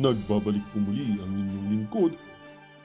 Nagbabalik po muli ang inyong lingkod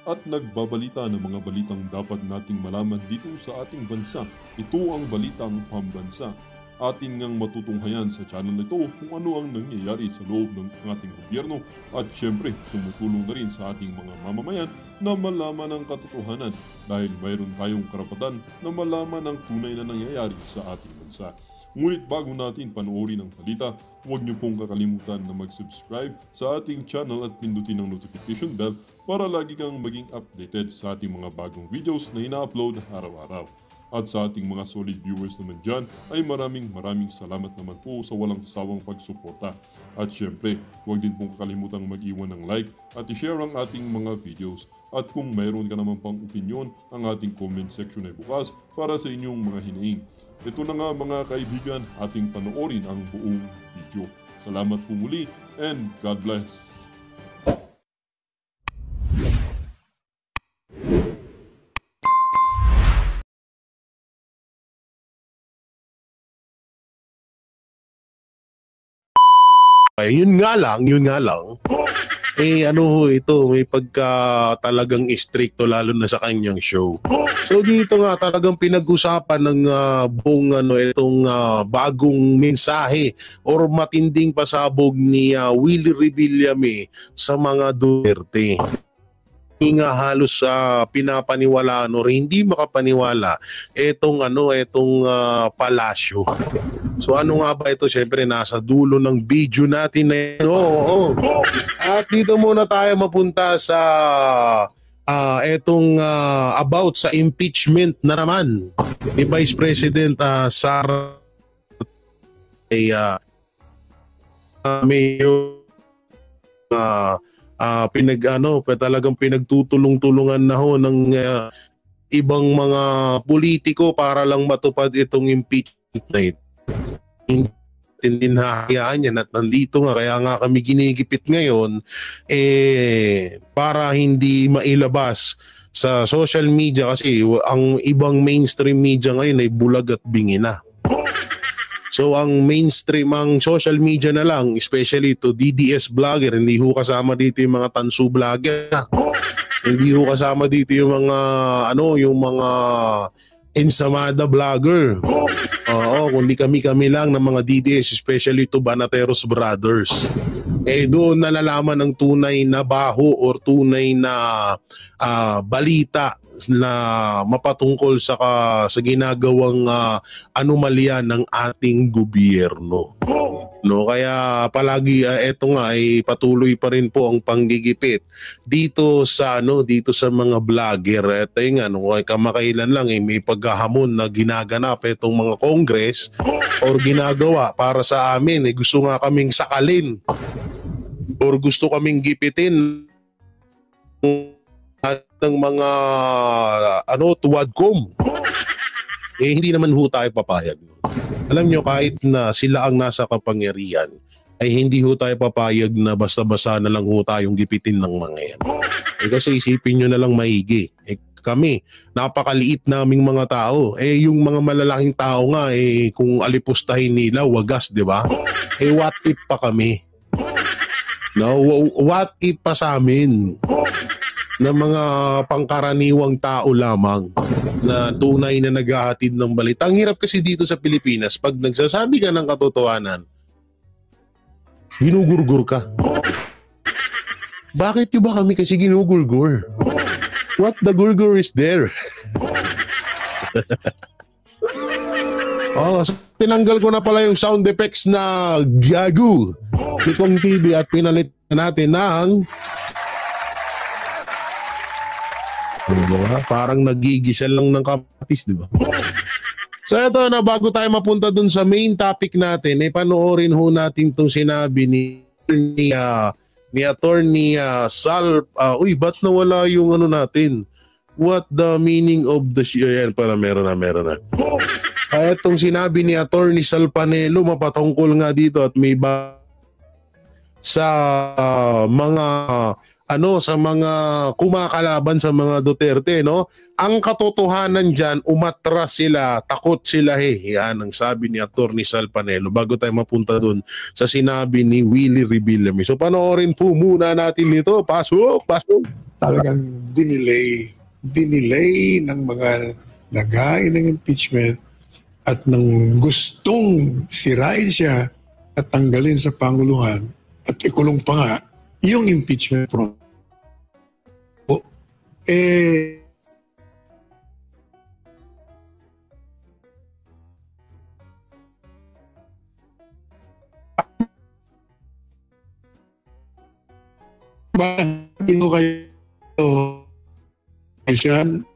at nagbabalita ng mga balitang dapat nating malaman dito sa ating bansa. Ito ang Balitang Pambansa. Atin ngang matutunghayan sa channel na ito kung ano ang nangyayari sa loob ng ating gobyerno at syempre tumutulong na rin sa ating mga mamamayan na malaman ang katotohanan dahil mayroon tayong karapatan na malaman ang tunay na nangyayari sa ating bansa. Ngunit bago natin panoorin ang balita, huwag niyo pong kakalimutan na mag-subscribe sa ating channel at pindutin ang notification bell para lagi kang maging updated sa ating mga bagong videos na ina-upload araw-araw. At sa ating mga solid viewers naman dyan ay maraming salamat naman po sa walang sawang pagsuporta. At syempre, huwag din pong kakalimutan mag-iwan ng like at i-share ang ating mga videos. At kung mayroon ka naman pang opinion, ang ating comment section ay bukas para sa inyong mga hinaing. Ito na nga mga kaibigan, ating panoorin ang buong video. Salamat po muli and God bless! Yun nga lang, ito, may pagka talagang stricto lalo na sa kanyang show. So dito nga talagang pinag-usapan ng buong itong bagong mensahe or matinding pasabog ni Willie Revillame sa mga Duterte. Nga halos pinapaniwalaan or hindi makapaniwala etong palasyo. So ano nga ba ito? Siyempre nasa dulo ng video natin na yan. Oo. At dito muna tayo mapunta sa about sa impeachment na naman ni Vice President Sara Mayo talagang pinagtutulong-tulungan na ho ng ibang mga politiko para lang matupad itong impeachment na ito. Hindi nahahayaan yan at nandito nga kaya nga kami ginigipit ngayon para hindi mailabas sa social media kasi ang ibang mainstream media ngayon ay bulag at bingi na. So ang mainstream, ang social media na lang, especially to DDS vlogger, hindi ho kasama dito yung mga tansu vlogger. Hindi ho kasama dito yung mga yung mga ensamada vlogger. Oo, kundi kami lang ng mga DDS, especially to Banateros Brothers. Doon nalalaman ng tunay na baho or tunay na balita na mapatungkol sa ginagawang anomalya ng ating gobyerno. No, kaya palagi eto nga ay patuloy pa rin po ang panggigipit dito sa mga vlogger. Ito nga kamakailan lang may paghahamon na ginaganap itong mga Congress or ginagawa para sa amin gusto nga kaming sakalin or gusto kaming gipitin ng mga tuwadcom. Hindi naman ho tayo papayag. Alam nyo, kahit na sila ang nasa kapangyarihan, ay hindi ho tayo papayag na basta-basta na lang ho tayong gipitin ng mga yan. Kasi isipin nyo na lang maigi. Kami, napakaliit naming mga tao. Yung mga malalaking tao nga, kung alipustahin nila, wagas, di ba? What if pa kami? No, what if pa sa amin? Na mga pangkaraniwang tao lamang na tunay na naghahatid ng balita. Ang hirap kasi dito sa Pilipinas, pag nagsasabi ka ng katotohanan, ginugurgur ka. Bakit nyo ba kami kasi ginugurgur? What the gurgur is there? So tinanggal ko na pala yung sound effects na gagu nitong TV at pinalit natin ng parang nagigisa lang ng kapatis, di ba? So ito na, bago tayo mapunta dun sa main topic natin, panoorin ho natin itong sinabi ni Attorney Sal. Ba't nawala yung natin? What the meaning of the ayan pala, meron na. Itong sinabi ni Attorney Sal Panelo, mapatungkol nga dito at may sa mga sa mga kumakalaban sa mga Duterte, no? Ang katotohanan diyan, umatras sila, takot sila Yan ang sabi ni Attorney Sal Panelo bago tayo mapunta doon sa sinabi ni Willie Revillame. So panoorin po muna natin ito. Pasok. Talagang dinelay ng mga naghain ng impeachment at ng gustong sirain siya at tanggalin sa Panguluhan at ikulong pa nga yung impeachment process. Bakit mo kayo Asian?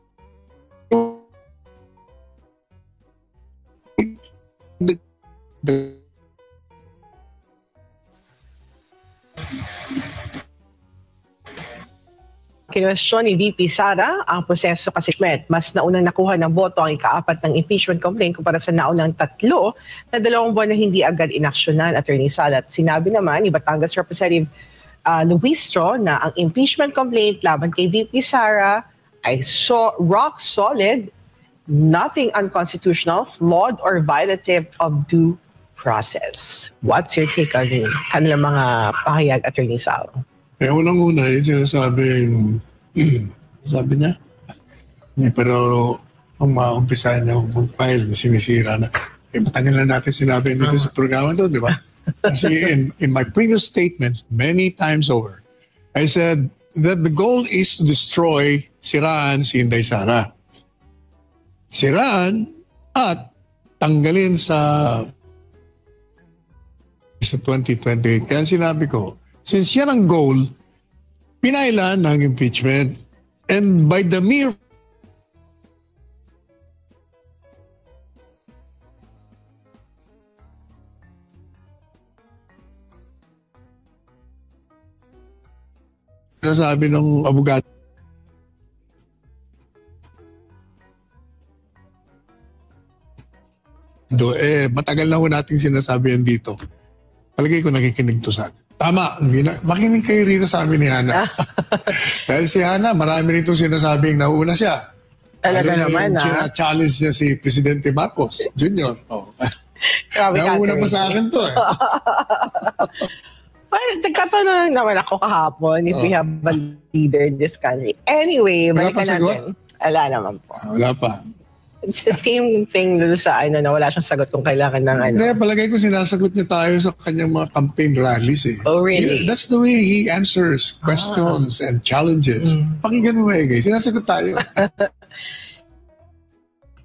Kinwestiyon ni VP Sara ang proseso kasi mas naunang nakuha ng boto ang ika-4 ng impeachment complaint kumpara sa naunang 3 na 2 buwan na hindi agad inaksyonan, Attorney Sala. At sinabi naman ni Batangas Representative Luistro na ang impeachment complaint laban kay VP Sara ay rock solid, nothing unconstitutional, flawed, or violative of due process. What's your take on kanilang mga pahayag, Attorney Sala? Unang-una, yung sabi niya, pero kung maumpisa niya mag-file, sinisira na. Matagal na natin sinabi dito sa programa doon, di ba? Kasi in my previous statement, many times over, I said that the goal is to destroy, siraan si Inday Sara. Siraan at tanggalin sa 2028. Kaya sinabi ko, since yan ang goal, pinailan ng impeachment. And by the mere sabi ng abogado, matagal na ho nating sinasabi yan dito. Palagay ko nakikinig to sa atin. Tama, makinig kayo rito sa amin ni Hana. Dahil si Hana, marami rin itong sinasabing nauna siya. Talaga naman, challenge niya si Presidente Marcos Jr. Nauna pa sa akin to Well, nagkatanong naman ako kahapon if we have a leader in this country. Anyway, balikan natin. Wala naman po. Wala pa. It's the same thing dun sa na wala siyang sagot kung kailangan ng Hindi, palagay ko sinasagot niya tayo sa kanyang mga campaign rallies Oh, really? That's the way he answers questions and challenges. Pakinggan mo sinasagot tayo.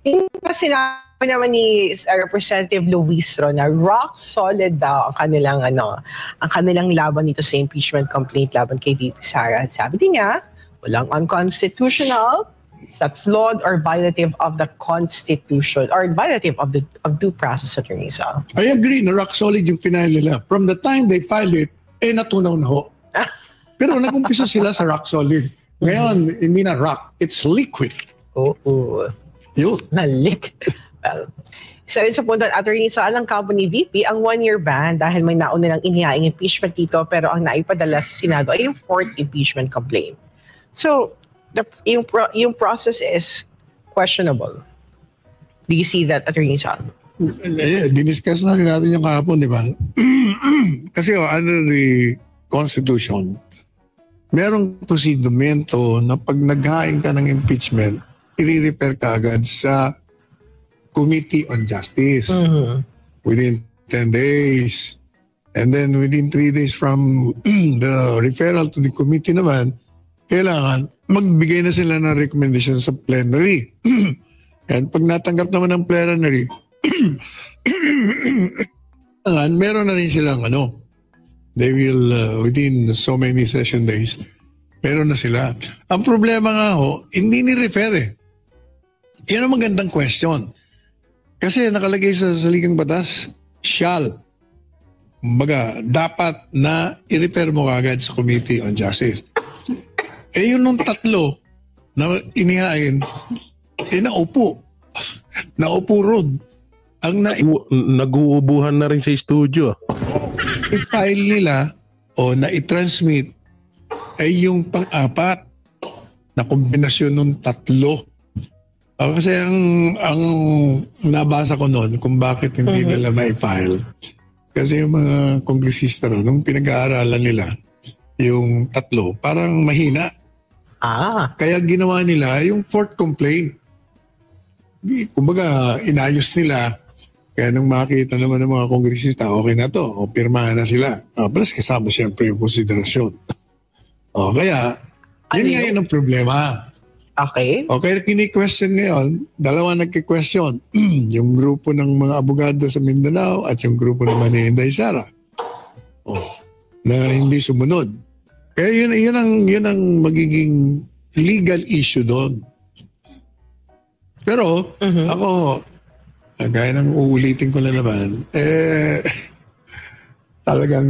Yung sinabi naman ni Representative Luistro na rock solid daw ang kanilang laban dito sa impeachment complaint laban kay VP Sara. Sabi din niya, walang unconstitutional, sa flawed or violative of the Constitution or violative of due process, Attorney Sal. I agree na rock solid yung final nila. From the time they filed it, natunaw na ho. Pero nag-umpisa sila sa rock solid. Ngayon, hindi na rock, it's liquid. Oo. Yun. Na-lick. Well, isa rin sa punto, Attorney Sal, ang company VP, ang 1-year ban dahil may nauna ng inihaing impeachment dito pero ang naipadala sa Senado ay yung 4th impeachment complaint. So, yung process is questionable. Do you see that, Attorney Sal? Diniscuss na rin natin yung kahapon, di ba? Kasi under the Constitution, merong prosedimento na pag naghain ka ng impeachment, i-refer ka agad sa Committee on Justice within 10 days. And then within 3 days from the referral to the committee naman, kailangan magbigay na sila ng recommendation sa plenary. And pag natanggap naman ng plenary, meron na rin silang they will, within so many session days, meron na sila. Ang problema nga hindi ni-refer Yan ang magandang question. Kasi nakalagay sa saligang batas, shall. Kumbaga, dapat na i-refer mo agad sa Committee on Justice. Yun nung 3 na inihain, naupo. Naupo ron. Nag-uubuhan na rin sa studio. I-file nila o na i-transmit, ay yung pang-apat na kombinasyon ng tatlo. Kasi ang nabasa ko noon kung bakit hindi nila ma-file. Kasi yung mga kongresista noon, nung pinag-aaralan nila yung tatlo, parang mahina. Kaya ginawa nila yung fourth complaint. Kumbaga, inayos nila. Kaya nung makita naman ng mga kongresista, okay na to, o pirmahan na sila. Plus kasama siyempre yung konsiderasyon. Kaya, yun nga yun ang problema. Okay. Okay, kini-question ngayon, dalawa nagki-question. Yung grupo ng mga abogado sa Mindanao at yung grupo naman ni Inday Sara. Na hindi sumunod. Kaya yun ang magiging legal issue doon. Pero, ako, gaya ng uulitin ko na naman, talagang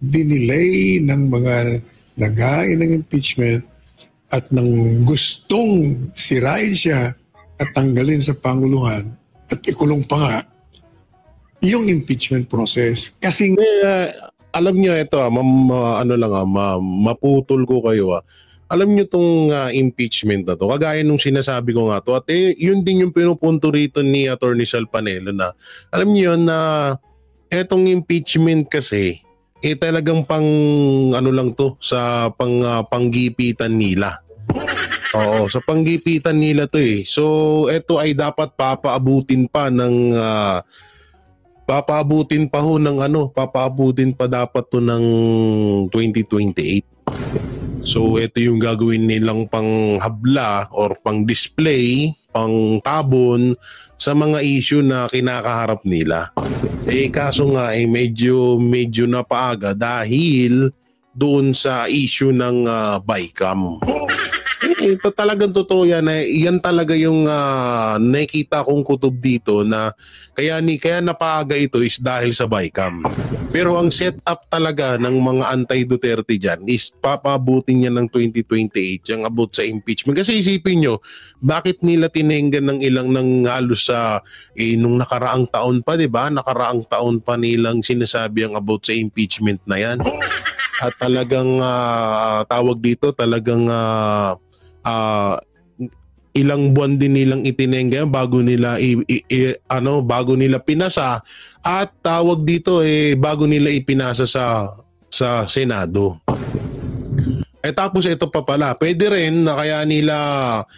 dinelay ng mga naghain ng impeachment at nang gustong sirain siya at tanggalin sa Panguluhan at ikulong pa nga yung impeachment process. Kasi alam niyo ito, maputol ko kayo. Alam niyo tong impeachment na to, kagaya nung sinasabi ko nga to, at yun din yung pinupunto rito ni Attorney Sal Panelo na alam niyo na etong impeachment kasi talagang pang lang to sa panggipitan nila. Oo, sa panggipitan nila to eh. So ito ay dapat papaabutin pa dapat to ng 2028. So ito yung gagawin nilang panghabla or pang-display, pang-tabon sa mga issue na kinakaharap nila. Kaso nga medyo napaaga dahil doon sa issue ng BICAM. Ito talagang totoo yan. Yan talaga yung nakita kong kutob dito na kaya napaaga ito is dahil sa BICAM. Pero ang setup talaga ng mga anti-Duterte dyan is papabutin niya ng 2028 yung about sa impeachment. Kasi isipin nyo, bakit nila tinenggan ng ilang ng halos sa nung nakaraang taon pa, di ba? Nakaraang taon pa nilang sinasabi ang about sa impeachment na yan. At talagang tawag dito, talagang ilang buwan din nilang itinengga bago nila bago nila pinasa at tawag dito bago nila ipinasa sa Senado. Tapos ito pa pala, pwede rin na kaya nila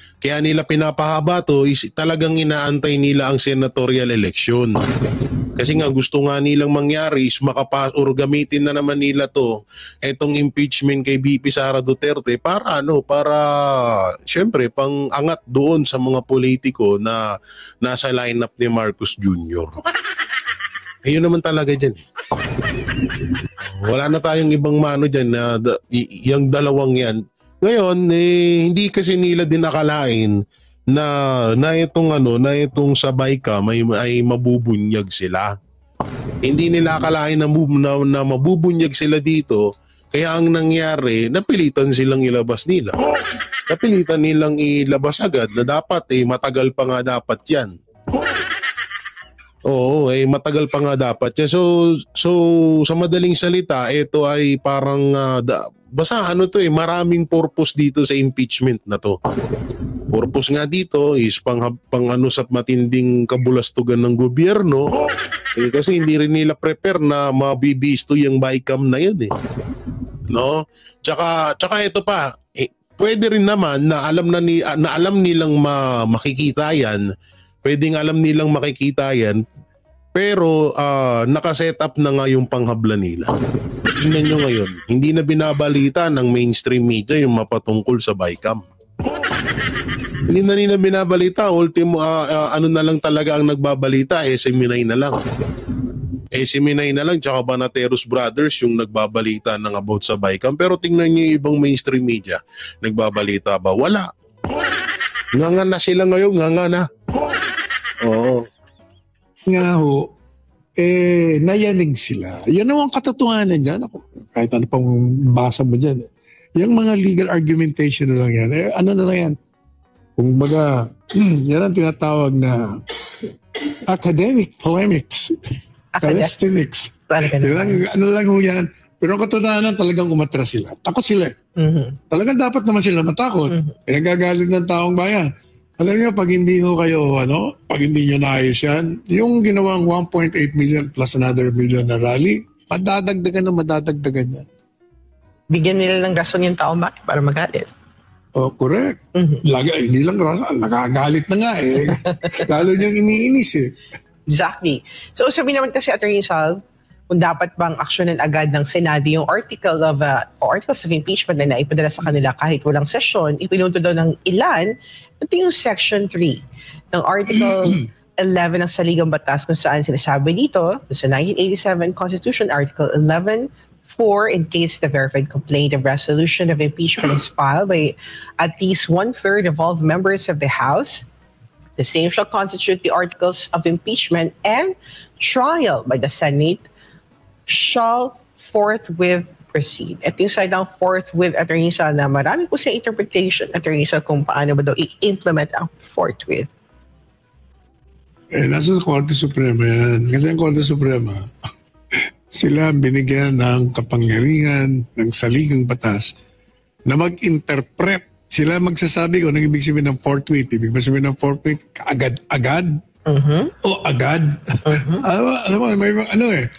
pinapahaba to is talagang inaantay nila ang senatorial election. Kasi nga gusto nga nilang mangyari is or gamitin na naman nila to etong impeachment kay VP Sara Duterte para syempre pang-angat doon sa mga politiko na nasa lineup ni Marcos Jr. Yun naman talaga dyan. Wala na tayong ibang mano dyan na yung dalawang yan. Ngayon, hindi kasi nila din akalain na itong sa BICAM ay mabubunyag sila. Hindi nila akalain na mabubunyag sila dito, kaya ang nangyari, napilitan silang ilabas nila. Napilitan nilang ilabas agad na dapat matagal pa nga dapat yan. Oo, matagal pa nga dapat yan. So sa madaling salita, ito ay parang basta maraming purpose dito sa impeachment na to. Purpose nga dito is pang sa matinding kabulastugan ng gobyerno. Kasi hindi rin nila prepare na mabibisto yung BICAM na yun No? Tsaka ito pa, pwede rin naman na alam nilang makikita yan. Pwedeng alam nilang makikita yan. Pero nakaset up na nga yung panghabla nila. Tingnan nyo ngayon, hindi na binabalita ng mainstream media yung mapatungkol sa BICAM. Hindi na nila binabalita. Ultimo, na lang talaga ang nagbabalita, SMNI na lang. SMNI na lang, tsaka Banateros Brothers yung nagbabalita ng about sa BICAM. Pero tingnan nyo yung ibang mainstream media, nagbabalita ba? Wala. Nganga na sila ngayon, nganga na. Oo. Nga ho, nayanig sila. Yan ang katotohanan dyan. Kahit ano pang basa mo dyan. Yung mga legal argumentation na lang yan. Ano na lang yan? Kung baga, yan ang tinatawag na academic polemics. Calisthenics. Ano lang ho yan? Pero katotohanan talagang umatras sila. Takot sila. Talagang dapat naman sila matakot. Nagagalit ng taong bayan. Alam niyo, pag hindi ho kayo, pag hindi nyo naayos yan, yung ginawang 1.8 million plus another million na rally, madadagdagan yan. Bigyan nila ng rason yung taong bayan para magalit. Oh, correct. Hindi lang rason, nakagalit na nga eh. Lalo niyang iniinis eh. Exactly. So sabi naman kasi Attorney Sal, kung dapat bang aksyonan agad ng Senado yung articles of impeachment na naipadala sa kanila kahit walang sesyon, ipinuto daw ng ilan, ito yung Section 3 ng Article 11 ng Saligang Batas kung saan sinasabi dito, sa 1987 Constitution, Article 11, in case the verified complaint of resolution of impeachment is filed by at least 1/3 of all the members of the House, the same shall constitute the articles of impeachment, and trial by the Senate shall forthwith proceed. Ito yung side ng forthwith, Attorney Sal, na marami po sa interpretation, Attorney Sal, kung paano ba daw i-implement ang forthwith. Nasa Korte Suprema yan. Kasi ang Korte Suprema, sila binigyan ng kapangyarihan ng saligang batas na mag-interpret. Sila magsasabi kung anong ibig sabihin ng forthwith. Ibig sabihin ng forthwith, agad-agad o agad. Alam mo, may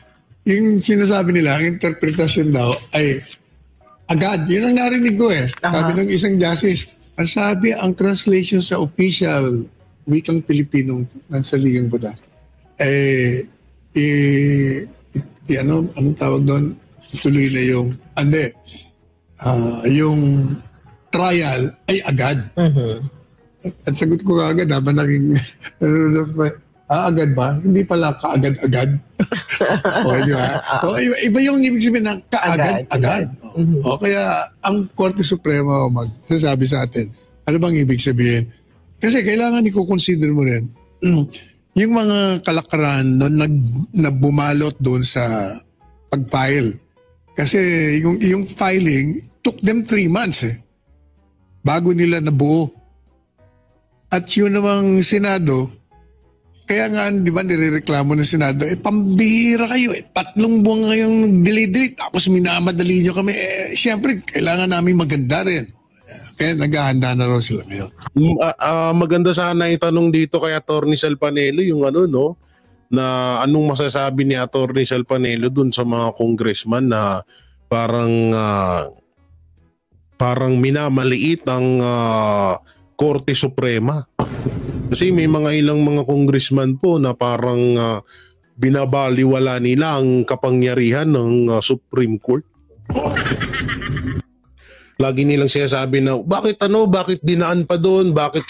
yung sinasabi nila, ang interpretasyon daw ay agad. Yun ang narinig ko eh. Sabi ng isang justice. Ang sabi, ang translation sa official wikang Pilipino ng saligang batas, anong tawag doon? Ituloy na yung trial ay agad. At sagot ko agad, habang naging agad ba? Hindi pala kaagad-agad. Di ba? Iba yung ibig sabihin ng kaagad-agad. Kaya ang Korte Suprema magsasabi sa atin, ano bang ibig sabihin? Kasi kailangan i-consider mo rin yung mga kalakaran na bumalot doon sa pag-file. Kasi yung filing took them 3 months bago nila nabuo. At yun namang Senado, kaya nga, di ba, nirereklamo ng Senado, pambihira kayo, 3 buwan kayong delay, tapos minamadali nyo kami. Siyempre, kailangan namin maganda rin. Kaya naghahanda na raw sila ngayon. Maganda sana itanong dito kay Atty. Sal Panelo yung na anong masasabi ni Atty. Sal Panelo dun sa mga congressman na parang minamaliit ang Korte Suprema. Kasi may ilang mga congressman po na parang binabaliwala nila ang kapangyarihan ng Supreme Court. Lagi nilang sinasabi na bakit dinaan pa doon, bakit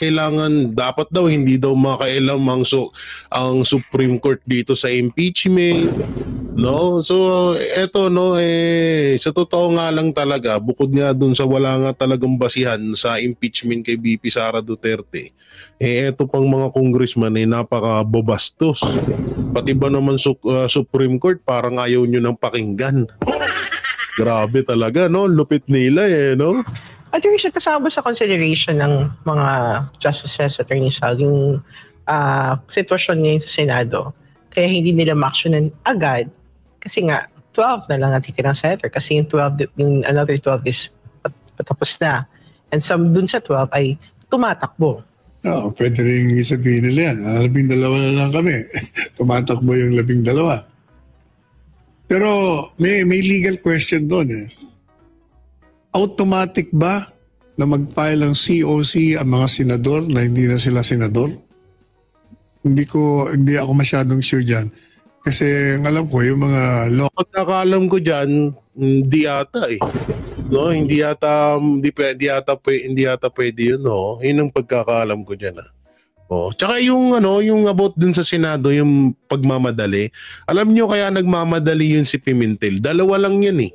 dapat daw hindi daw makailam ang Supreme Court dito sa impeachment. No? So eto sa totoo nga lang talaga, bukod nga doon sa wala nga talagang basihan sa impeachment kay VP Sara Duterte, eto pang mga congressman napaka-bobastos. Pati ba naman Supreme Court parang ayaw nyo ng pakinggan. Grabe talaga, no? Lupit nila no? At yung isa kasama sa consideration ng mga justices, Attorney Sal, yung sitwasyon ngayon sa Senado. Kaya hindi nila ma-actionan agad. Kasi nga, 12 na lang ang titirang senator. Kasi yung another 12 is patapos na. And dun sa 12 ay tumatakbo. Pwede rin sabihin nila yan. 12 na lang kami. Tumatakbo yung 12. Pero may legal question doon Automatic ba na mag-file ang COC ang mga senador na hindi na sila senador? Hindi ako masyadong sure dyan. Kasi ang alam ko yung mga law. Pagkakalam ko dyan, hindi yata No, hindi yata pwede yun, no? Yun ang pagkakalam ko dyan, Tsaka yung about dun sa Senado, yung pagmamadali. Alam nyo kaya nagmamadali yun si Pimentel. 2 lang yan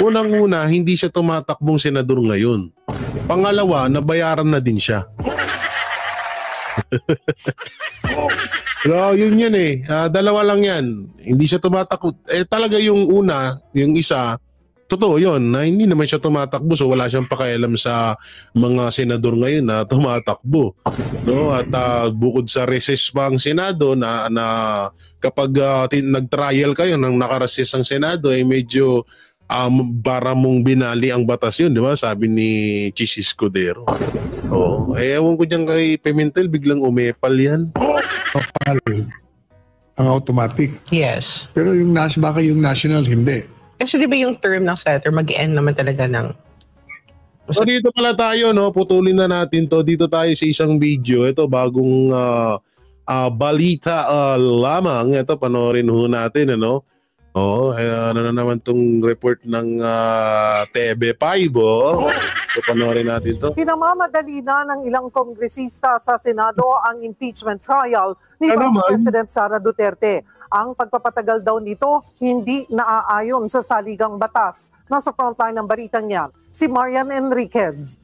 Unang-una, hindi siya tumatakbong senador ngayon. Pangalawa, nabayaran na din siya. Pero yun 2 lang yan. Hindi siya tumatakbo. Talaga yung una, yung isa, totoo yun, na hindi naman siya tumatakbo, so wala siyang pakialam sa mga senador ngayon na tumatakbo. No? At bukod sa recess pa ang Senado, na kapag nag-trial kayo nang nakarecess ang Senado, ay medyo para mong binali ang batas yun, di ba? Sabi ni Chis Escudero. Oh, ewan ko dyan kay Pimentel, biglang umepal yan. Ang automatic. Yes. Pero baka yung national, hindi. Kasi di ba yung term ng senator mag-end naman talaga ng... So dito pala tayo, no? Putulin na natin to. Dito tayo sa isang video. Ito, bagong balita lamang. Ito, panoorin ho natin, ano? Oo, ano na naman tong report ng TV5, oh. So, panoorin natin to. Pinamamadali na ng ilang kongresista sa Senado ang impeachment trial ni Ano Vice man? President Sara Duterte. Ang pagpapatagal daw nito hindi naaayon sa saligang batas. Nasa frontline ng balitang yan, si Marian Enriquez.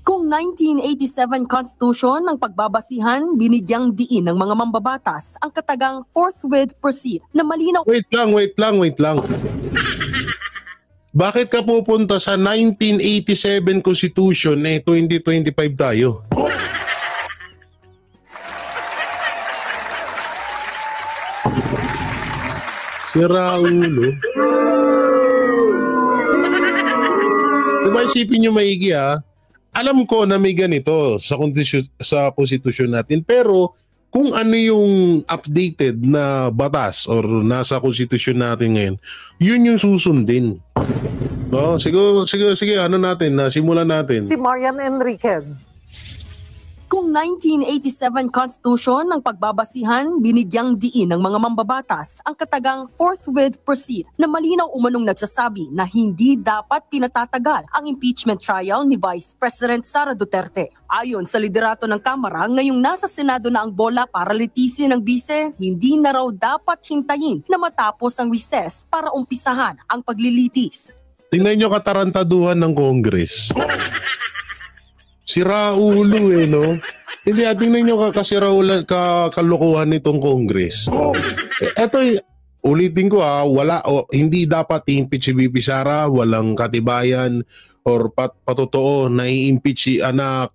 Kung 1987 Constitution ng pagbabasihan, binigyang diin ng mga mambabatas ang katagang forthwith proceed na malinaw. Wait lang. Bakit ka pupunta sa 1987 Constitution 2025 tayo? Sira ulo. Diba isipin nyo maigi alam ko na may ganito sa konstitusyon natin, pero kung ano yung updated na batas or nasa konstitusyon natin ngayon, yun yung susundin. No, sige, ano natin, simulan natin. Si Marian Enriquez. Kung 1987 Constitution ng pagbabasihan, binigyang diin ng mga mambabatas ang katagang forthwith proceed na malinaw umanong nagsasabi na hindi dapat pinatatagal ang impeachment trial ni Vice President Sara Duterte. Ayon sa liderato ng Kamara, ngayong nasa Senado na ang bola para litisin ng bise, hindi na raw dapat hintayin na matapos ang recess para umpisahan ang paglilitis. Tingnan nyo katarantaduhan ng Congress. Sira ulo no? Hindi, tingnan nyo kalokohan nitong Congress. Eto, ulitin ko hindi dapat i-impeach si VP Sara, walang katibayan or patotoo na i-impeach na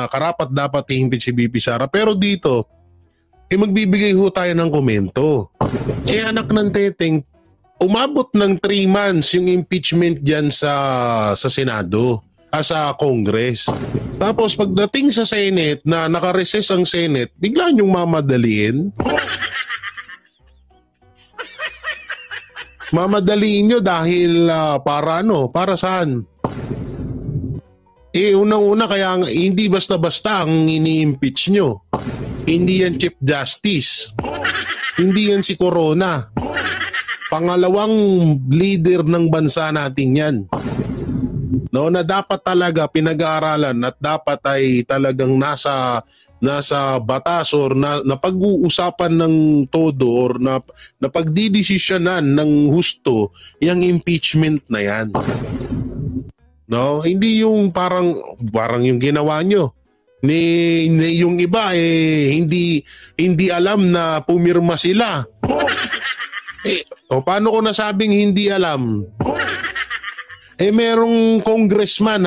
karapat dapat i-impeach si VP Sara. Pero dito, magbibigay ho tayo ng komento. Anak ng teteng, umabot ng 3 months yung impeachment dyan sa Senado. Sa Congress. Tapos pagdating sa Senate na naka-recess ang Senate, bigla niyong mamadaliin. Mamadaliin nyo dahil para saan? Unang-una kaya hindi basta-basta ang ini-impeach nyo. Hindi yan Chief Justice. Hindi yan si Corona. Pangalawang leader ng bansa natin yan. No, na dapat talaga pinag-aaralan at dapat ay talagang nasa batas or na pag-uusapan ng todo or na pagdidesisyonan ng husto yung impeachment na yan. No, hindi yung parang yung ginawa nyo. Ni yung iba hindi alam na pumirma sila. Paano ko nasabing hindi alam? Merong congressman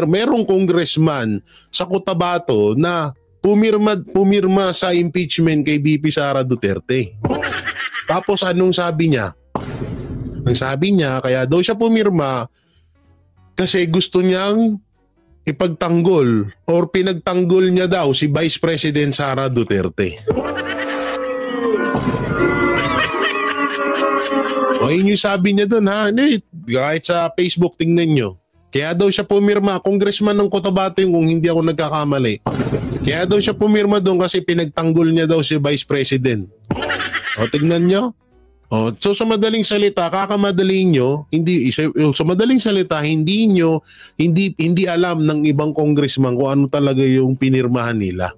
merong congressman sa Cotabato na pumirma sa impeachment kay VP Sara Duterte. Tapos anong sabi niya? Ang sabi niya, kaya daw siya pumirma kasi gusto niyang ipagtanggol or pinagtanggol niya daw si Vice President Sara Duterte. Yun yung sabi niya doon kahit sa Facebook tingnan nyo. Kaya daw siya pumirma, congressman ng Cotabato yung kung hindi ako nagkakamali. Kaya daw siya pumirma doon kasi pinagtanggol niya daw si Vice President. Tingnan nyo. So sa madaling salita, kakamadali nyo, sa madaling salita, hindi alam ng ibang congressman kung ano talaga yung pinirmahan nila.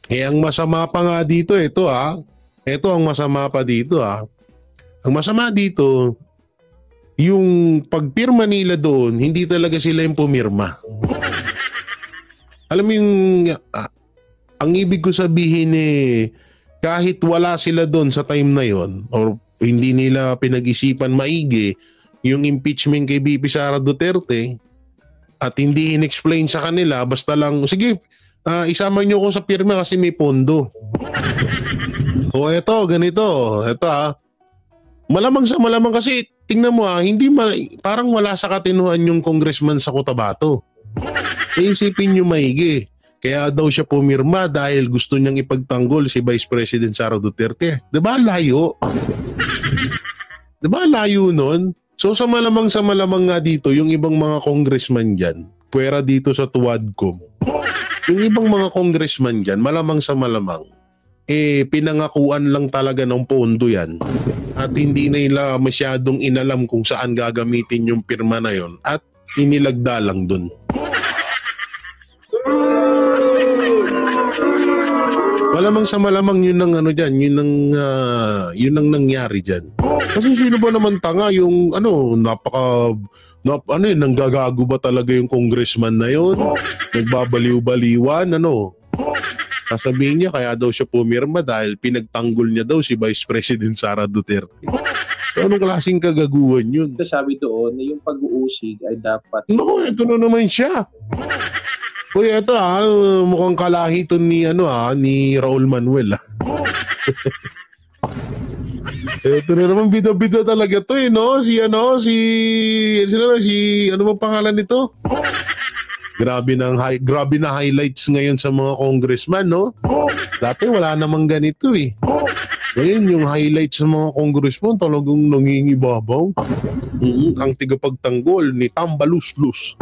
Ang masama pa nga dito, ito ang masama pa dito Ang masama dito, yung pagpirma nila doon, hindi talaga sila yung pumirma. Alam mo yung, ang ibig ko sabihin kahit wala sila doon sa time na yon or hindi nila pinag-isipan maigi yung impeachment kay VP Sara Duterte at hindi in-explain sa kanila, basta lang, sige, isama nyo ko sa pirma kasi may pondo. O eto, ganito, malamang sa malamang kasi, tingnan mo parang wala sa katinuan yung congressman sa Cotabato. Isipin nyo maigi. Kaya daw siya pumirma dahil gusto niyang ipagtanggol si Vice President Sara Duterte. Diba layo? Diba layo nun? So sa malamang nga dito, yung ibang mga congressman dyan, pwera dito sa Tuwadcom, yung ibang mga congressman dyan, malamang, pinangakuan lang talaga ng pondo yan. At hindi na nila masyadong inalam kung saan gagamitin yung pirma na yon at inilagda lang dun. Malamang yun ang yun ang nangyari diyan. Kasi sino ba naman tanga yung nanggagago ba talaga yung congressman na yun? Nagbabaliw-baliwan, sasabihin niya kaya daw siya pumirma dahil pinagtanggol niya daw si Vice President Sara Duterte. So anong klaseng kagaguhan yun? Sabi doon na yung pag-uusig ay dapat... Naku, ito na naman siya. Uy, ito mukhang kalahi ito ni Raul Manuel. Ito na naman bida-bida talaga to no? Si ano bang pangalan nito? Grabe na highlights ngayon sa mga congressman, no? Dati wala namang ganito eh. Ngayon yung highlights sa mga congressman talagang nangingibabaw. Ang tigapagtanggol ni Tambaluslus.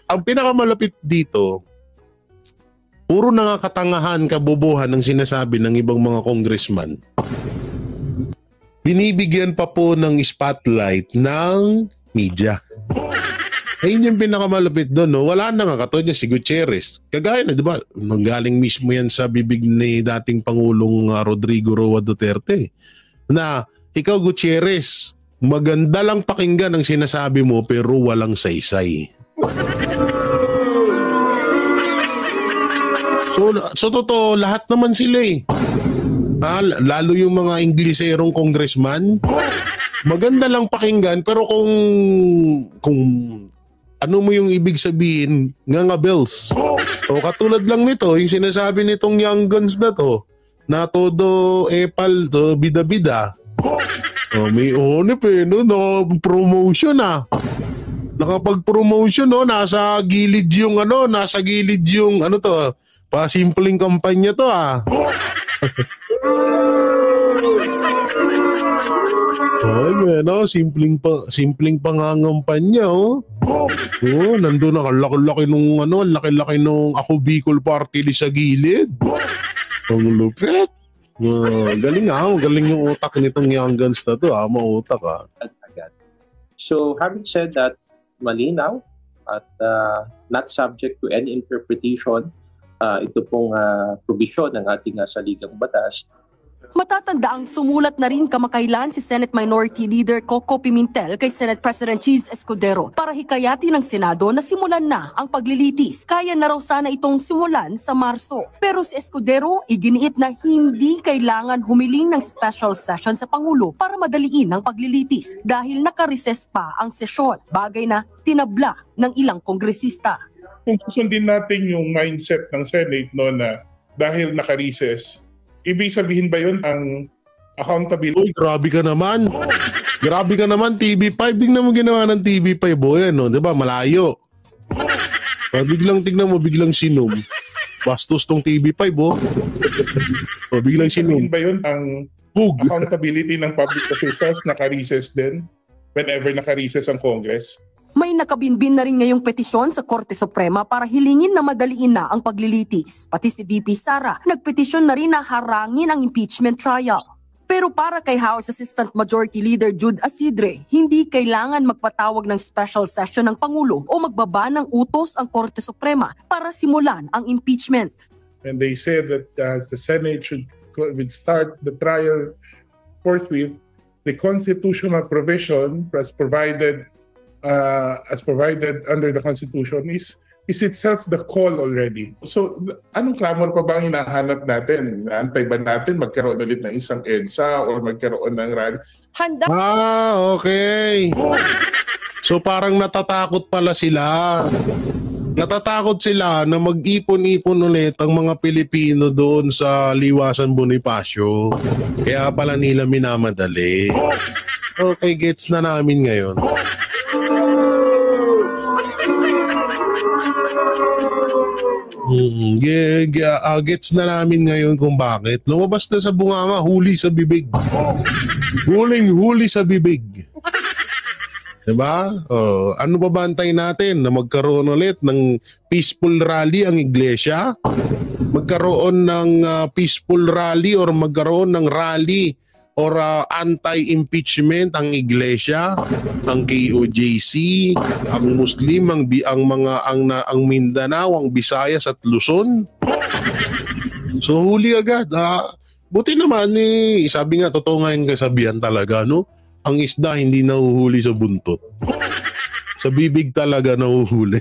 Ang pinakamalapit dito, puro nangakatangahan, kabobohan ang sinasabi ng ibang mga congressman. Binibigyan pa po ng spotlight ng media. Ayun yung pinakamalapit doon, no? Wala na nga katulad niya si Gutierrez. Kagaya na, di ba? Nanggaling mismo yan sa bibig ni dating Pangulong Rodrigo Roa Duterte. Na, ikaw Gutierrez, maganda lang pakinggan ang sinasabi mo pero walang saysay. So totoo, lahat naman sila eh. Lalo yung mga Ingleserong congressman, maganda lang pakinggan pero kung ano mo yung ibig sabihin, nga bells. O katulad lang nito, yung sinasabi nitong young guns na to, na todo epal, to bida-bida. May promotion nakapag-promotion nasa gilid yung pa-simpleng kampanya to simpleng pangangampanya nandun na laki-laki nung Ako Bicol Party list sa gilid. Ang lupit. Galing galing yung utak nitong young guns na to mautak agad. So having said that, malinaw at not subject to any interpretation ito pong provision ng ating saligang batas. Matatandaang sumulat na rin kamakailan si Senate Minority Leader Coco Pimentel kay Senate President Cheese Escudero para hikayatin ng Senado na simulan na ang paglilitis. Kaya na raw sana itong simulan sa Marso. Pero si Escudero iginiit na hindi kailangan humiling ng special session sa Pangulo para madaliin ang paglilitis dahil naka-recess pa ang sesyon. Bagay na tinabla ng ilang kongresista. Kung susundin natin yung mindset ng Senate na dahil naka-recess, ibig sabihin ba yun ang accountability? Uy, grabe ka naman. Grabe ka naman, TV5. Tingnan mo ginawa ng TV5, di ba? Malayo. Tignan mo, biglang sinum. Bastos tong TV5, biglang sinum. Ibig sabihin ba yun ang accountability ng public officials naka-recess din whenever naka-recess ang Congress? May nakabinbin na rin ngayong petisyon sa Korte Suprema para hilingin na madaliin na ang paglilitis. Pati si VP Sara, nagpetisyon na rin na harangin ang impeachment trial. Pero para kay House Assistant Majority Leader Jude Asidre, hindi kailangan magpatawag ng special session ng Pangulo o magbaba ng utos ang Korte Suprema para simulan ang impeachment. And they said that the Senate would start the trial forthwith. The constitutional provision as provided under the Constitution is is itself the call already. So, anong clamor pa ba ang hinahanap natin? Naantay ba natin magkaroon ulit ng isang EDSA or magkaroon ng rally? Handa Okay. So parang natatakot pala sila. Natatakot sila na mag-ipon-ipon ulit ang mga Pilipino doon sa Liwasan Bonifacio. Kaya pala nila minamadali. Okay, gets na namin ngayon. Gets na namin ngayon kung bakit. Lumabas na sa bunganga, huli sa bibig. Huling-huli sa bibig. Diba? Ano ba bantayin natin? Na magkaroon ulit ng peaceful rally ang iglesia? Magkaroon ng peaceful rally or magkaroon ng rally or anti-impeachment ang iglesia, ang KOJC, ang Muslim, ang Mindanao, ang Visayas at Luzon? So huli agad. Buti naman sabi nga, totoo nga yung kasabihan talaga, no? Ang isda hindi nahuhuli sa buntot. Sa bibig talaga nahuhuli.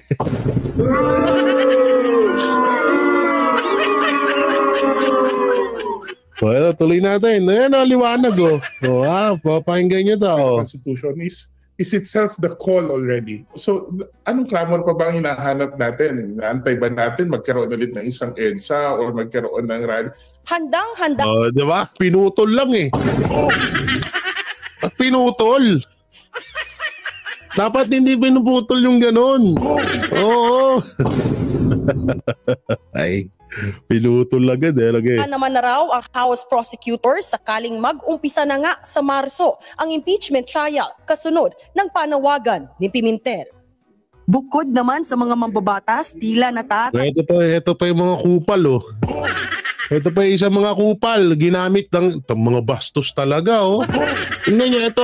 Well, tuloy natin. Ayan, liwanag papakinggan nyo to. The Constitution is itself the call already. So, anong clamor pa ba ang hinahanap natin? Naantay ba natin magkaroon ulit ng isang EDSA or magkaroon ng rally? handang-handa Diba? Pinutol lang At pinutol. Dapat hindi pinuputol yung ganon. Oo. Ay, pinutol agad lagi. naman na raw ang House Prosecutor sakaling mag-umpisa na nga sa Marso ang impeachment trial kasunod ng panawagan ni Pimentel. Bukod naman sa mga mambabatas, tila Ito pa yung mga kupal Ito pa yung isang mga kupal, ginamit ng mga bastos talaga Tingnan niyo ito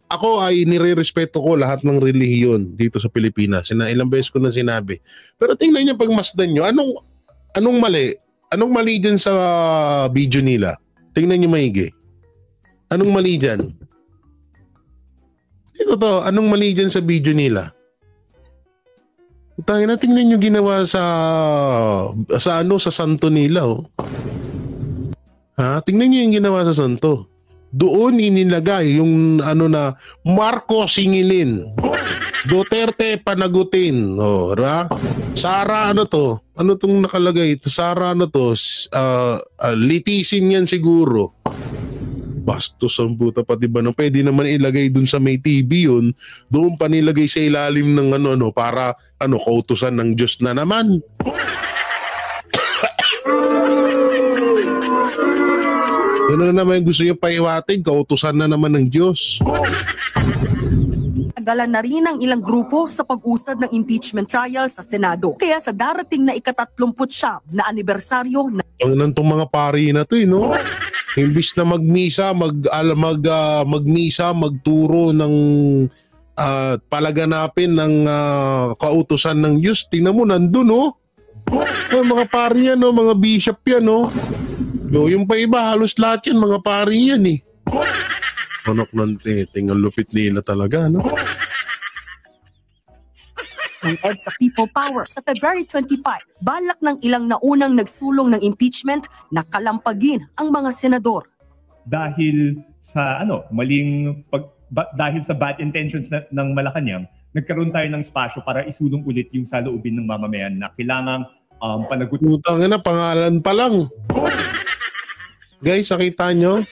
ako ay nire-respeto ko lahat ng relihiyon dito sa Pilipinas. Ilang beses ko na sinabi. Pero tingnan niyo pagmasdan niyo, anong mali? Anong mali dyan sa video nila? Tingnan niyo maigi. Anong mali dyan? Anong mali dyan sa video nila? Tingnan niyo ginawa sa santo nila Tingnan niyo yung ginawa sa santo. Doon inilagay yung na Marcos singilin. Duterte panagutin. Sara to? Ano tong nakalagay? Sara litisin yan siguro. Bastos ang puta pati ba pwede naman ilagay dun sa may TV yun, doon pa nilagay sa ilalim ng para kautusan ng Diyos na naman. Ano na naman gusto niyo paiwatin, kautusan na naman ng Diyos. Tagalan na rin ang ilang grupo sa pag-usad ng impeachment trial sa Senado. Kaya sa darating na ika-39 na anibersaryo ng mga pari na to Imbis na magmisa, magturo ng palaganapin ng kautusan ng Diyos. Tingnan mo, nandun mga pari yan, mga bishop yan yung pa iba, halos lahat yan, mga pari yan Anak ng teting, ang lupit nila talaga, ng EDSA People Power sa February 25, balak ng ilang naunang nagsulong ng impeachment na kalampagin ang mga senador. Dahil sa dahil sa bad intentions ng Malacanang, nagkaroon tayo ng spasyo para isulong ulit yung saloobin ng mamamayan na kailangang panagutin. Putang ina, pangalan pa lang. Guys, nakita nyo?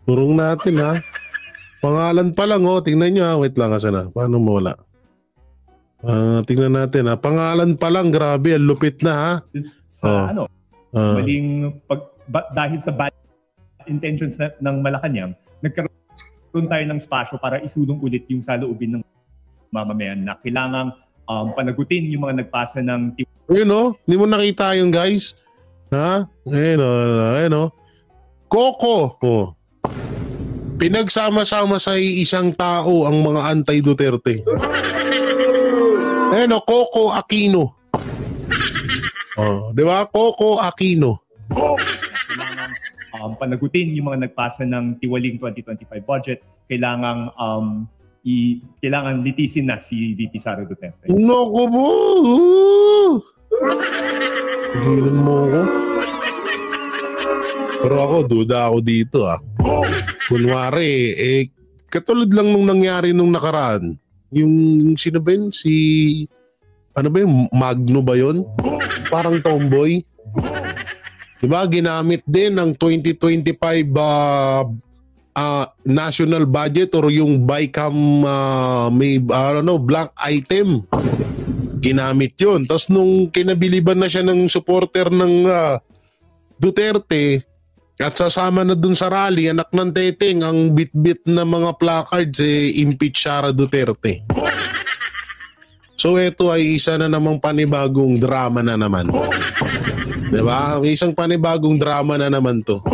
Turong natin Pangalan pa lang tingnan nyo wait lang na. Paano mawala? Tingnan natin pangalan pa lang, grabe, ang lupit na Sa dahil sa bad intentions ng Malacanang, nagkaroon tayo ng spasyo para isulong ulit yung saloobin ng mamamayan na kailangang panagutin yung mga nagpasa ng hindi mo nakita yung guys? Coco. Pinagsama-sama sa isang tao ang mga anti-Duterte. Coco Aquino. Di ba? Coco Aquino. Panagutin yung mga nagpasa ng tiwaling 2025 budget, kailangang kailangan litisin na si VP Sara Duterte. Naku mo! Hilan mo ako. Pero ako, duda ako dito Kunwari, katulad lang nung nangyari nung nakaraan. Yung sino ba yun? Magno ba yun? Parang tomboy. Diba? Ginamit din ng 2025 national budget or yung BICAM blank item. Ginamit yun. Tapos nung kinabiliban na siya ng supporter ng Duterte at sasama na dun sa rally, anak ng teteng, ang bit-bit na mga placards impeach Sara Duterte. So ito ay isa na namang panibagong drama na naman. Diba? Isang panibagong drama na naman to.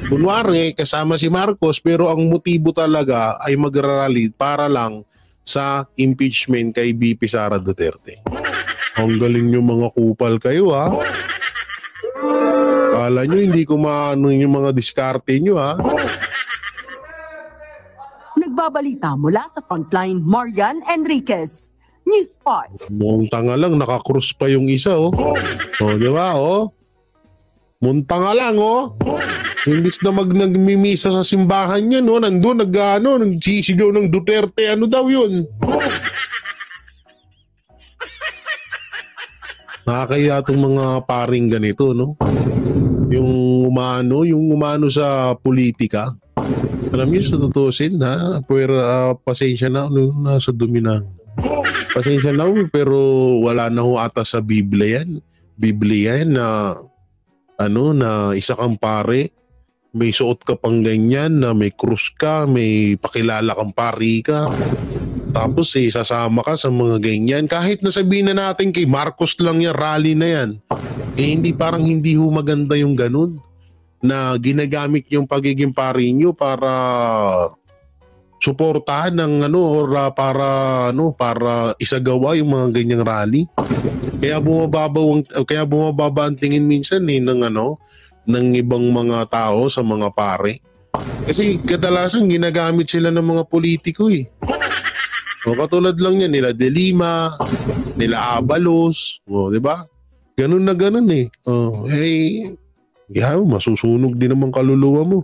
Kunwari, kasama si Marcos pero ang motibo talaga ay magrarally para lang sa impeachment kay VP Sara Duterte. Ang galing nyo mga kupal kayo Kala nyo hindi ko maano yung mga diskarte nyo Nagbabalita mula sa Frontline, Marian Enriquez. News Spot. Mukhang tanga lang, nakakrus pa yung isa di ba Muntanga lang Imbis na nagmimisa sa simbahan niya nandun nagsisigaw ng Duterte, ano daw yun? Nakakaya itong mga paring ganito, Yung umano sa politika. Alam niyo, sa tutusin, pero pasensya na, nasa dumi na. Pasensya na, pero wala na ata sa Biblia yan na na isa kang pare, may suot ka pang ganyan, na may krus ka, may pakilala kang pari ka. Tapos sasama ka sa mga ganyan. Kahit nasabihin na natin kay Marcos lang yan, rally na yan. Parang hindi maganda yung ganun. Na ginagamit yung pagiging pari nyo para suportahan ng para isagawa yung mga ganyang rally. Kaya bumababa ang tingin minsan ng ibang mga tao sa mga pare. Kasi kadalasan ginagamit sila ng mga politiko katulad lang yan nila De Lima, nila Abalos, di ba? Ganun na ganun masusunog din naman kaluluwa mo.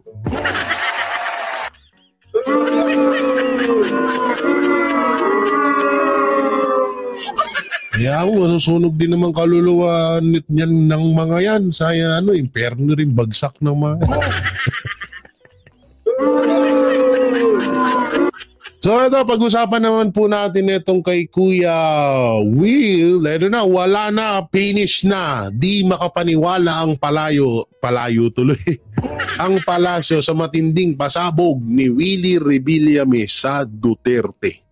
Masusunog din naman kaluluwa niyan ng mga yan. Saya imperno rin, bagsak ng mga So ito, pag-usapan naman po natin itong kay Kuya Will. Wala na, finish na. Di makapaniwala ang palayo tuloy. Ang palasyo sa matinding pasabog ni Willie Revillame sa Duterte.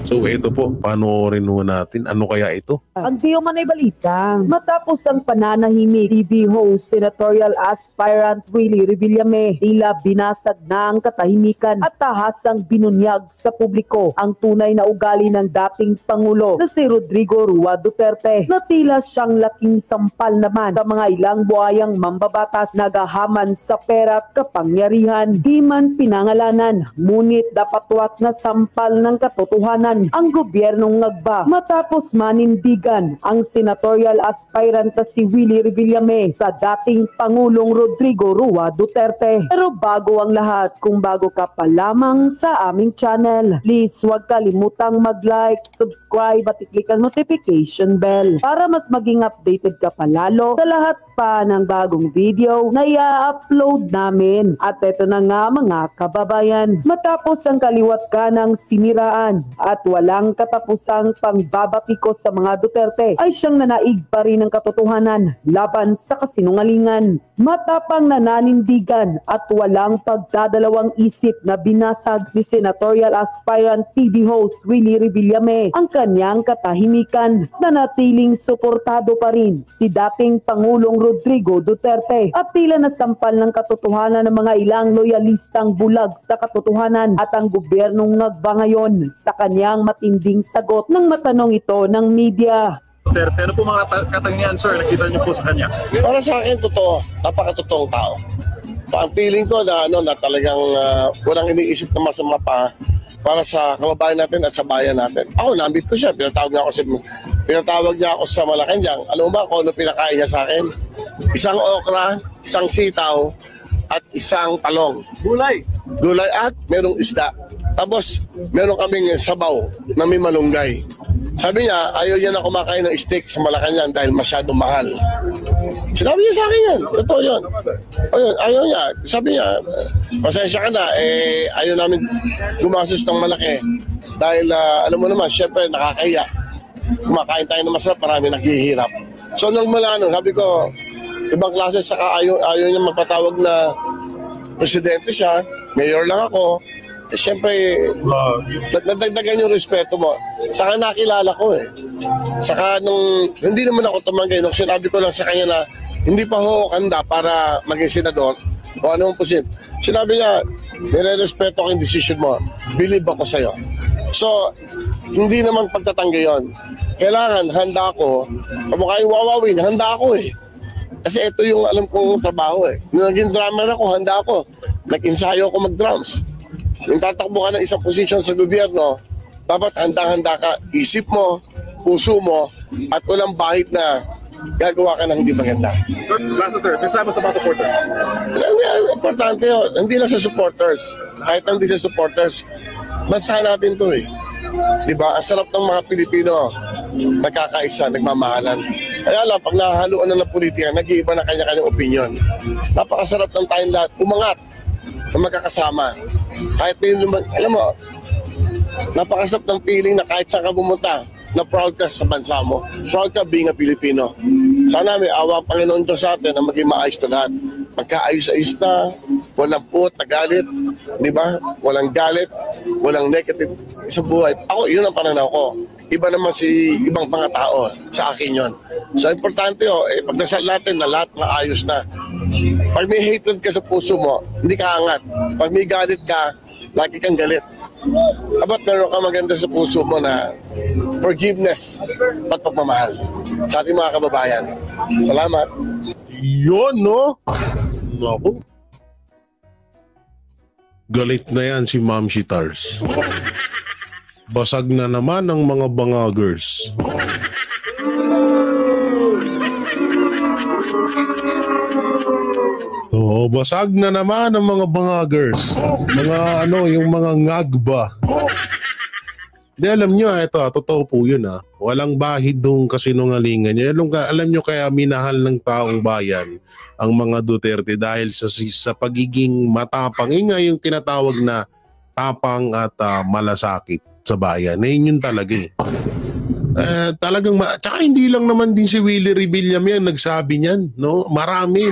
So ito po, panoorin natin. Ano kaya ito? Ang Dio Manay Balita, matapos ang pananahimik, TV host senatorial aspirant Willie Revillame, tila binasag na ang katahimikan at tahasang binunyag sa publiko ang tunay na ugali ng dating Pangulo na si Rodrigo Rua Duterte, na tila siyang laking sampal naman sa mga ilang buhayang mambabatas nagahaman sa pera at kapangyarihan. Di man pinangalanan, ngunit dapatwat na sampal ng katotohanan ang gobyernong ngagba matapos manindigan ang senatorial aspirant na si Willie Revillame sa dating Pangulong Rodrigo Rua Duterte. Pero bago ang lahat, kung bago ka pa lamang sa aming channel, please huwag kalimutang mag-like, subscribe at i-click ang notification bell para mas maging updated ka palalo sa lahat pa ng bagong video na i-upload namin. At ito na nga mga kababayan, matapos ang kaliwat kanang siniraan at walang katapusang pangbabatikos sa mga Duterte, ay siyang nanaig pa rin ng katotohanan laban sa kasinungalingan. Matapang nananindigan at walang pagdadalawang isip na binasag ni senatorial aspirant TV host Willie Revillame ang kanyang katahimikan. Nanatiling suportado pa rin si dating Pangulong Rodrigo Duterte at tila nasampal ng katotohanan ng mga ilang loyalistang bulag sa katotohanan at ang gobyernong ngagba ngayon sa kanyang matinding sagot ng matanong ito ng media. Duterte, ano po mga katangian, sir, nakita niyo po sa kanya? Para sa akin, totoo. Napakatotoong tao. Ang feeling ko na, na talagang walang iniisip na masama pa para sa kababayan natin at sa bayan natin. Ako, nambit ko siya. Pinatawag niya ako sa Malacanang. Alam mo ba kung ano pinakain niya sa akin? Isang okra, isang sitaw, at isang talong. Gulay. Gulay at merong isda. Tapos, meron kaming sabaw na may malunggay. Sabi niya, ayaw niya na kumakain ng steak sa Malacanang dahil masyadong mahal. Sinabi niya sa akin yan. Totoo yun. Ayaw niya. Sabi niya, pasensya ka na, ayaw namin gumasos ng malaki. Dahil, alam mo naman, syempre, nakakaya. Kumakain tayo ng masarap, marami naghihirap. So, nung mula nun, sabi ko, ibang klase, saka ayaw niya magpatawag na presidente siya, mayor lang ako. Siyempre, nadagdagan yung respeto mo. Saka nakilala ko Saka nung, hindi naman ako tumangay, nung sinabi ko lang sa kanya na hindi pa ho handa para maging senador o anong position. Sinabi niya, nire-respeto ko yung decision mo. Believe ako sa'yo. So, hindi naman pagtatanggi yun. Kailangan, handa ako. Kamukha yung wawawin, handa ako Kasi ito yung alam kong trabaho Nung naging drummer ako, handa ako. Nag-ensayo ako mag-drums. Kung tatakbo ka ng isang posisyon sa gobyerno, dapat handa-handa ka, isip mo, puso mo, at walang bahid na gagawa ka ng hindi maganda. Last sir, mensahe mo sa mga supporters. Importante yun, hindi lang sa supporters, kahit hindi sa supporters, bansa natin to Diba? Ang sarap ng mga Pilipino, nagkakaisa, nagmamahalan. Kaya lang, pag nahahaluan na ng politika, nag-iiba na kanya-kanyang opinion. Napakasarap ng tayong lahat, umangat na magkakasama. Kahit alam mo, napakasarap ng feeling na kahit saan ka pumunta, na proud ka sa bansa mo. Proud ka being a Filipino. Sana may awa ang Panginoon Diyos sa atin na maging maayos na lahat. Magkaayos-ayos na, walang puot na galit, di ba? Walang galit, walang negative sa buhay. Ako, yun ang pananaw ko. Iba naman si ibang mga tao. Sa akin yun. So, importante pagdasal natin na lahat na ayos na. Pag may hatred ka sa puso mo, hindi ka angat. Pag may galit ka, lagi kang galit. Abat meron ka maganda sa puso mo na forgiveness at pagmamahal sa ating mga kababayan. Salamat. Yun, no? Naku. Galit na yan si Ma'am Shitars. Basag na naman ang mga bangagers. Oo, basag na naman ang mga bangagers. Mga yung mga ngagba. Di alam nyo, ito, totoo po yun Walang bahid nung kasinungalingan niya. Alam nyo kaya minahal ng taong bayan ang mga Duterte dahil sa pagiging matapang. Yun nga yung tinatawag na tapang at malasakit sa bayan. Yun talaga talagang tsaka hindi lang naman din si Willie Revillame yan nagsabi niyan, no? Maraming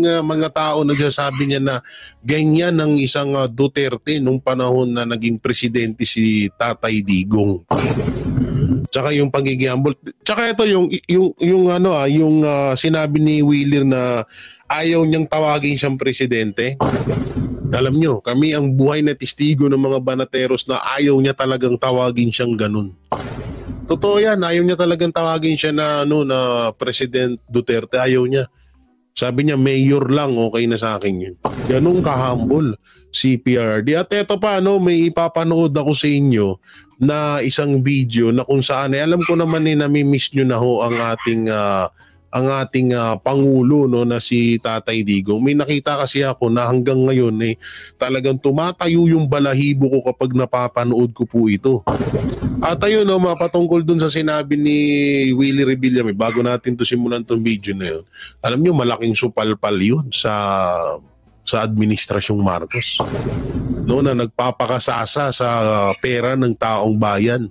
mga tao nagsasabi niya na ganyan ang isang Duterte nung panahon na naging presidente si Tatay Digong. Tsaka yung pagiging humble. Tsaka ito yung sinabi ni Willie na ayaw niyang tawagin siyang presidente. Alam nyo, kami ang buhay na testigo ng mga banateros na ayaw niya talagang tawagin siyang ganun. Totoo yan, ayaw niya talagang tawagin siya na President Duterte, ayaw niya. Sabi niya, mayor lang, okay na sa akin yun. Ganun ka-humble si PRRD. At eto pa, may ipapanood ako sa inyo na isang video na kung saan, alam ko naman nami-miss nyo na ho ang ating Pangulo na si Tatay Digong. May nakita kasi ako na hanggang ngayon talagang tumatayo yung balahibo ko kapag napapanood ko po ito. At ayun, mapatungkol dun sa sinabi ni Willie Revillame, bago natin to simulan tong video na yun, alam nyo, malaking supalpal yun sa administrasyong Marcos. Na nagpapakasasa sa pera ng taong bayan.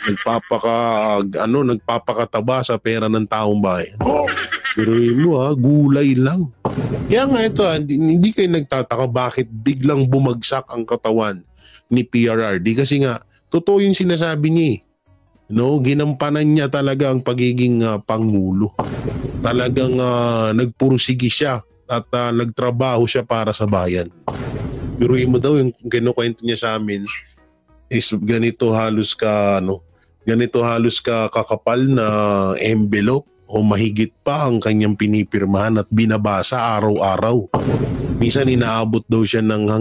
Nagpapakataba sa pera ng taong bayan. Pero mo gulay lang. Kaya nga ito, hindi kayo nagtataka bakit biglang bumagsak ang katawan ni PRRD kasi nga totoo yung sinasabi niya. Ginampanan niya talaga ang pagiging pangulo. Talagang nagpursigi siya at nagtrabaho siya para sa bayan. Biruin mo daw yung kinukwento niya sa amin is ganito halos ka kakapal na envelope o mahigit pa ang kanyang pinipirmahan at binabasa araw-araw. Minsan inaabot daw siya ng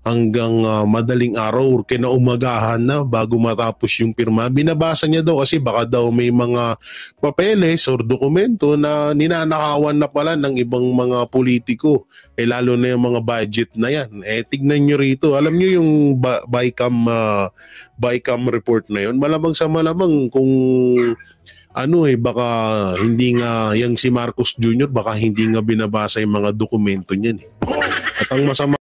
hanggang madaling araw or kinaumagahan na bago matapos yung pirma. Binabasa niya daw kasi baka daw may mga papeles or dokumento na ninanakawan na pala ng ibang mga politiko. Lalo na yung mga budget na yan. Tignan nyo rito. Alam nyo yung BICAM report na yun. Malamang sa malamang kung baka hindi nga yung si Marcos Jr. baka hindi nga binabasa yung mga dokumento niyan. At ang masama